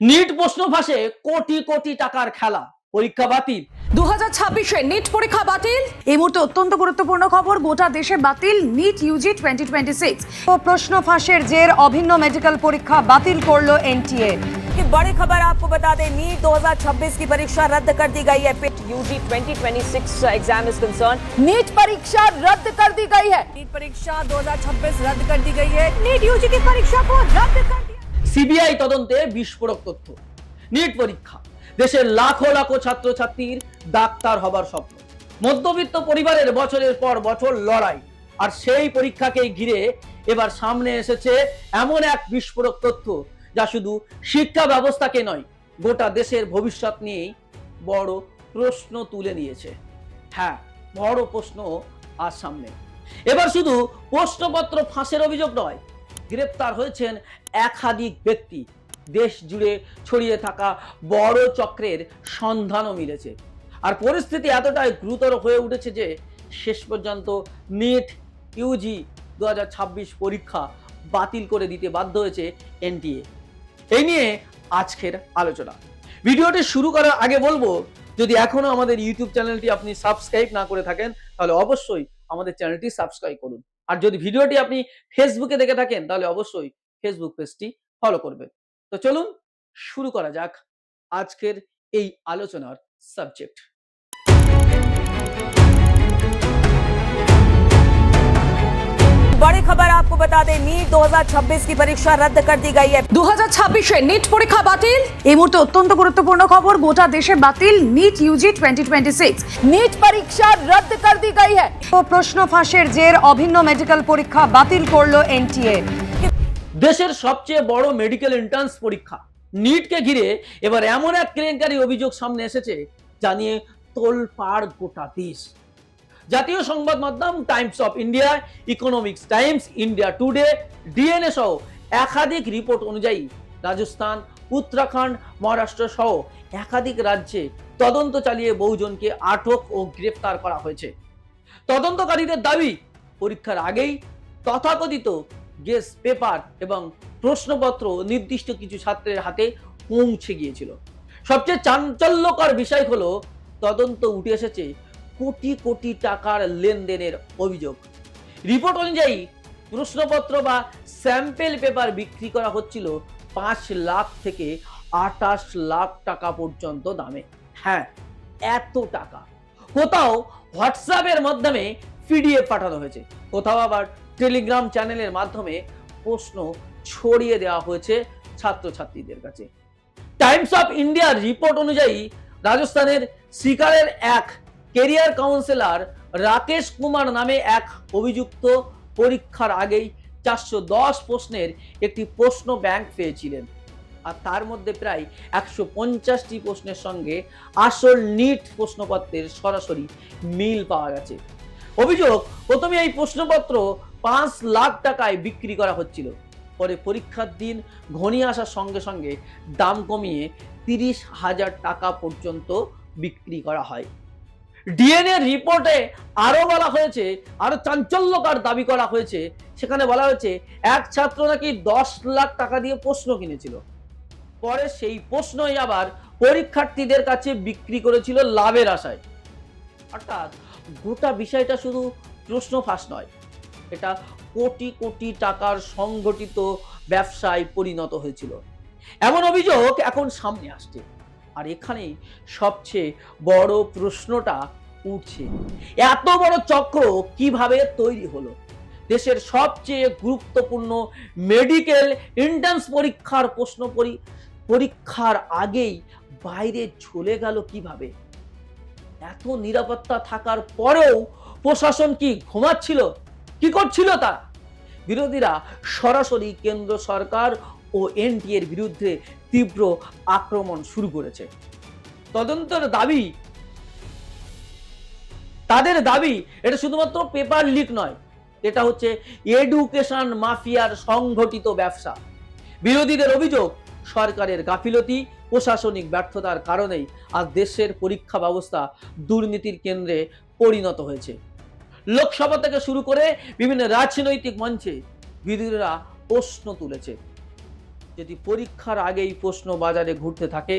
NEET প্রশ্ন ফাঁসে কোটি কোটি টাকার খেলা, পরীক্ষা বাতিল। 2026-এ নিট পরীক্ষা বাতিল। এই মুহূর্তে অত্যন্ত গুরুত্বপূর্ণ খবর, গোটা দেশে বাতিল নিট ইউজি 2026। প্রশ্ন ফাঁসের জের অভিন্ন মেডিকেল পরীক্ষা বাতিল করলো এনটিএ। की बड़ी खबर आपको बता दें, नीट 2026 की परीक्षा रद्द कर दी गई है। UG 2026 exam is concern, NEET परीक्षा रद्द कर दी गई है। नीट परीक्षा 2026 रद्द कर दी गई है। नीट यूजी की परीक्षा को रद्द कर दिया। সিবিআই তদন্তে বিস্ফোরক তথ্য। নিট পরীক্ষা, দেশের লাখো লাখো ছাত্রছাত্রীর ডাক্তার হবার স্বপ্ন, মধ্যবিত্ত পরিবারের বছরের পর বছর লড়াই, আর সেই পরীক্ষাকেই ঘিরে এবার সামনে এসেছে এমন এক বিস্ফোরক তথ্য যা শুধু শিক্ষা ব্যবস্থাকে নয়, গোটা দেশের ভবিষ্যৎ নিয়েই বড় প্রশ্ন তুলে নিয়েছে। হ্যাঁ, বড় প্রশ্ন আজ সামনে। এবার শুধু প্রশ্নপত্র ফাঁসের অভিযোগ নয়, গ্রেপ্তার হয়েছেন একাধিক ব্যক্তি, দেশ জুড়ে ছড়িয়ে থাকা বড় চক্রের সন্ধানও মিলেছে। আর পরিস্থিতি এতটাই গুরুতর হয়ে উঠেছে যে শেষ পর্যন্ত নিট ইউজি 2026 পরীক্ষা বাতিল করে দিতে বাধ্য হয়েছে এনটিএ। এই নিয়ে আজকের আলোচনা। ভিডিওটি শুরু করার আগে বলবো, যদি এখনো আমাদের ইউটিউব চ্যানেলটি আপনি সাবস্ক্রাইব না করে থাকেন তাহলে অবশ্যই আমাদের চ্যানেলটি সাবস্ক্রাইব করুন। আর যদি ভিডিওটি আপনি ফেসবুকে দেখে থাকেন তাহলে অবশ্যই ফেসবুক পেজটি ফলো করবেন। তো চলুন শুরু করা যাক আজকের এই আলোচনার সাবজেক্ট। बड़ी खबर आपको बता दें, नीट 2026 की परीक्षा रद्द कर दी गई है। 2026-এ নিট পরীক্ষা বাতিল। এই মুহূর্তে অত্যন্ত গুরুত্বপূর্ণ খবর, গোটা দেশে বাতিল নিট ইউজি 2026। नीट परीक्षा रद्द कर दी गई है। প্রশ্ন ফাঁসের জের অভিন্ন মেডিকেল পরীক্ষা বাতিল করলো এনটিএ। দেশের সবচেয়ে বড় মেডিকেল এন্ট্রান্স পরীক্ষা নিটকে ঘিরে এবার এমন এক কেলেঙ্কারি অভিযোগ সামনে এসেছে যা নিয়ে তোলপাড় গোটা দেশ। জাতীয় সংবাদ মাধ্যম Times of India, economics Times, India today, DNA সহ একাধিক রিপোর্ট অনুযায়ী রাজস্থান, উত্তরাখণ্ড, মহারাষ্ট্র সহ একাধিক রাজ্যে তদন্ত চালিয়ে বহুজনকে আটক ও গ্রেফতার করা হয়েছে। তদন্তকারীদের দাবি, পরীক্ষার আগেই তথাকথিত গেস পেপার এবং প্রশ্নপত্র নির্দিষ্ট কিছু ছাত্রের হাতে পৌঁছে গিয়েছিল। সবচেয়ে চাঞ্চল্যকর বিষয় হলো, তদন্ত উঠে এসেছে কোটি কোটি টাকার লেনদেনের অভিযোগ। রিপোর্ট অনুযায়ী প্রশ্নপত্র বা স্যাম্পেল পেপার বিক্রি করা হচ্ছিল 5 লাখ থেকে 28 লাখ টাকা পর্যন্ত দামে। হ্যাঁ, এত টাকা। কোথাও হোয়াটসঅ্যাপের মাধ্যমে পিডিএফ পাঠানো হয়েছে, কোথাও আবার টেলিগ্রাম চ্যানেলের মাধ্যমে প্রশ্ন ছড়িয়ে দেওয়া হয়েছে ছাত্রছাত্রীদের কাছে। টাইমস অফ ইন্ডিয়ার রিপোর্ট অনুযায়ী রাজস্থানের সিকারের এক কেরিয়ার কাউন্সিলর রাকেশ কুমার নামে এক অভিযুক্ত পরীক্ষার আগেই 410 প্রশ্নের একটি প্রশ্ন ব্যাংক পেয়েছিলেন, আর তার মধ্যে প্রায় 150টি প্রশ্নের সঙ্গে আসল নিট প্রশ্নপত্রের সরাসরি মিল পাওয়া গেছে। অভিযোগ, প্রথমে এই প্রশ্নপত্র 5 লাখ টাকায় বিক্রি করা হচ্ছিল, পরে পরীক্ষার দিন ঘনিয়ে আসার সঙ্গে সঙ্গে দাম কমিয়ে 30,000 টাকা পর্যন্ত বিক্রি করা হয়। ডিএনএ রিপোর্টে আরো বলা হয়েছে, আরো চাঞ্চল্যকর দাবি করা হয়েছে। সেখানে বলা হয়েছে এক ছাত্র নাকি 10 লাখ টাকা দিয়ে প্রশ্ন কিনেছিল, পরে সেই প্রশ্নই আবার পরীক্ষার্থীদের কাছে বিক্রি করেছিল লাভের আশায়। অর্থাৎ গোটা বিষয়টা শুধু প্রশ্ন ফাঁস নয়, এটা কোটি কোটি টাকার সংগঠিত ব্যবসায় পরিণত হয়েছিল। এমন অভিযোগ এখন সামনে আসছে, আর এখানেই সবচেয়ে বড় প্রশ্নটা উঠছে, এত বড় চক্র কিভাবে তৈরি হলো? দেশের সবচেয়ে গুরুত্বপূর্ণ মেডিকেল এন্ট্রান্স পরীক্ষার প্রশ্ন পরীক্ষার আগেই বাইরে চলে গেল কিভাবে? এত নিরাপত্তা থাকার পরেও প্রশাসন কি ঘুমাচ্ছিল? কি করছিল তারা? বিরোধীরা সরাসরি কেন্দ্র সরকার ও এনটিএর বিরুদ্ধে তীব্র আক্রমণ শুরু করেছে। তদন্তের দাবি, তাদের দাবি, এটা শুধুমাত্র পেপার লিক নয়, এটা হচ্ছে এডুকেশন মাফিয়ার সংগঠিত ব্যবসা। বিরোধীদের অভিযোগ, সরকারের গাফিলতি, প্রশাসনিক ব্যর্থতার কারণেই আজ দেশের পরীক্ষা ব্যবস্থা দুর্নীতির কেন্দ্রে পরিণত হয়েছে। লোকসভা থেকে শুরু করে বিভিন্ন রাজনৈতিক মঞ্চে বিরোধীরা প্রশ্ন তুলেছে, যদি পরীক্ষার আগেই প্রশ্ন বাজারে ঘুরতে থাকে,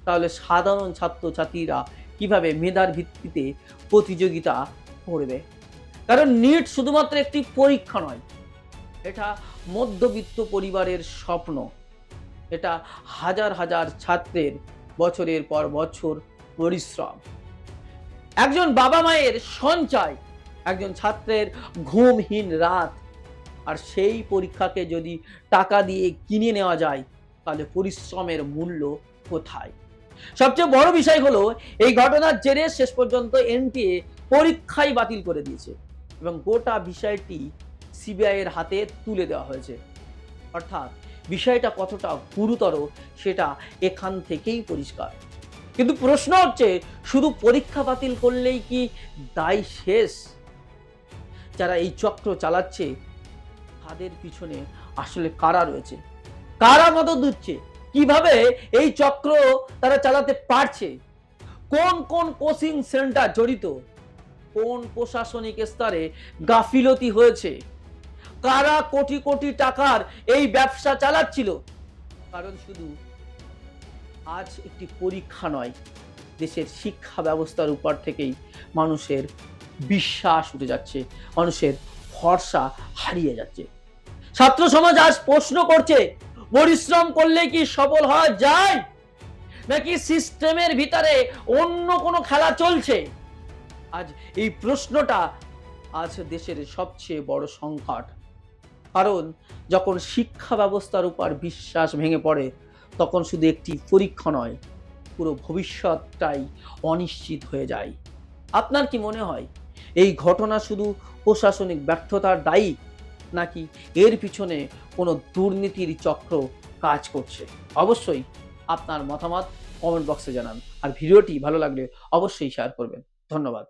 তাহলে সাধারণ ছাত্রছাত্রীরা কিভাবে মেধার ভিত্তিতে প্রতিযোগিতা করবে? কারণ নিট শুধুমাত্র একটি পরীক্ষা নয়, এটা মধ্যবিত্ত পরিবারের স্বপ্ন। এটা হাজার হাজার ছাত্রের বছরের পর বছর পরিশ্রম, একজন বাবা মায়ের সঞ্চয়, একজন ছাত্রের ঘুমহীন রাত। আর সেই পরীক্ষাকে যদি টাকা দিয়ে কিনে নেওয়া যায়, তাহলে পরিশ্রমের মূল্য কোথায়? সবচেয়ে বড় বিষয় হলো, এই ঘটনার জেরে শেষ পর্যন্ত এনটিএ পরীক্ষাই বাতিল করে দিয়েছে এবং গোটা বিষয়টি সিবিআই এর হাতে তুলে দেওয়া হয়েছে। অর্থাৎ বিষয়টা কতটা গুরুতর সেটা এখান থেকেই পরিষ্কার। কিন্তু প্রশ্ন হচ্ছে, শুধু পরীক্ষা বাতিল করলেই কি দায় শেষ? যারা এই চক্র চালাচ্ছে, তাদের পিছনে আসলে কারা রয়েছে? কারা মদত দিচ্ছে? কিভাবে এই চক্র তারা চালাতে পারছে? কোন কোন কোচিং সেন্টার জড়িত? কোন প্রশাসনিক স্তরে গাফিলতি হয়েছে? কারা কোটি কোটি টাকার এই ব্যবসা চালাচ্ছিল? কারণ শুধু আজ একটি পরীক্ষা নয়, দেশের শিক্ষা ব্যবস্থার উপর থেকেই মানুষের বিশ্বাস উঠে যাচ্ছে, মানুষের ভরসা হারিয়ে যাচ্ছে। ছাত্র সমাজ আজ প্রশ্ন করছে, পরিশ্রম করলে কি সফল হওয়া যায়, নাকি সিস্টেমের ভিতরে অন্য কোনো খেলা চলছে? আজ এই প্রশ্নটা আজ দেশের সবচেয়ে বড় সংকট। কারণ যখন শিক্ষা ব্যবস্থার উপর বিশ্বাস ভেঙে পড়ে, তখন শুধু একটি পরীক্ষা নয়, পুরো ভবিষ্যৎটাই অনিশ্চিত হয়ে যায়। আপনার কি মনে হয়, এই ঘটনা শুধু প্রশাসনিক ব্যর্থতার দায়ী, নাকি এর পিছনে কোনো দুর্নীতির চক্র কাজ করছে? অবশ্যই আপনার মতামত কমেন্ট বক্সে জানান, আর ভিডিওটি ভালো লাগলে অবশ্যই শেয়ার করবেন। ধন্যবাদ।